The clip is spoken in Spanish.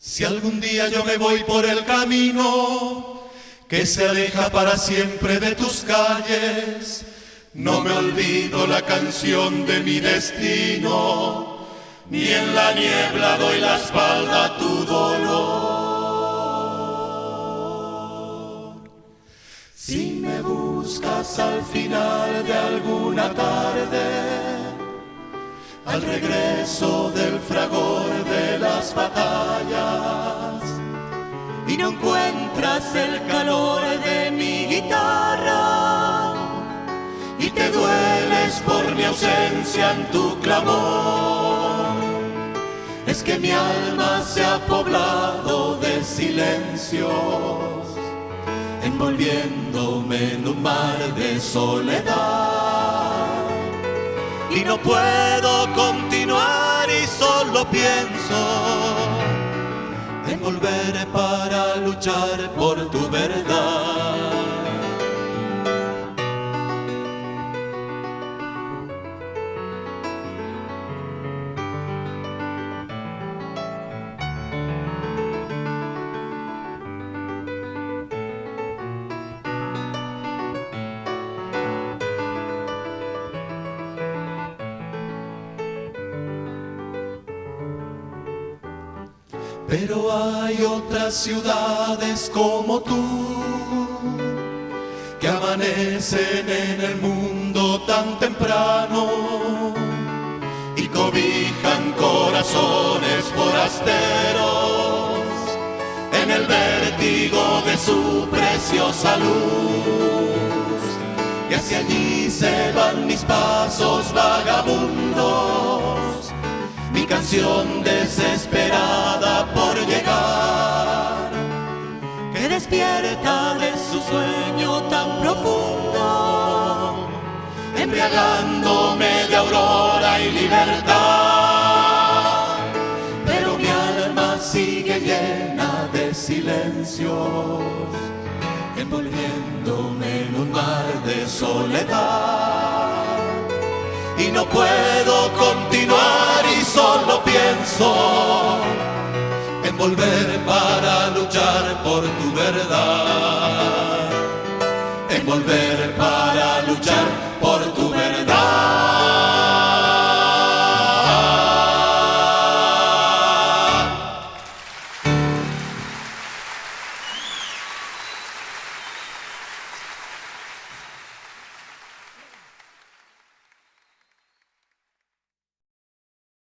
Si algún día yo me voy por el camino que se aleja para siempre de tus calles, no me olvido la canción de mi destino, ni en la niebla doy la espalda a tu dolor. Si me buscas al final de alguna tarde, al regreso del fragor de las batallas, y no encuentras el calor de mi guitarra, y te dueles por mi ausencia en tu clamor, es que mi alma se ha poblado de silencios, envolviéndome en un mar de soledad. Y no puedo continuar y solo pienso en volver para luchar por tu verdad. Pero hay otras ciudades como tú que amanecen en el mundo tan temprano y cobijan corazones forasteros en el vértigo de su preciosa luz. Y hacia allí se van mis pasos vagabundos, mi canción desesperada por llegar, que despierta de su sueño tan profundo, embriagándome de aurora y libertad. Pero mi alma sigue llena de silencios, envolviéndome en un mar de soledad. Y no puedo continuar y solo pienso en volver para luchar por tu verdad, en volver para luchar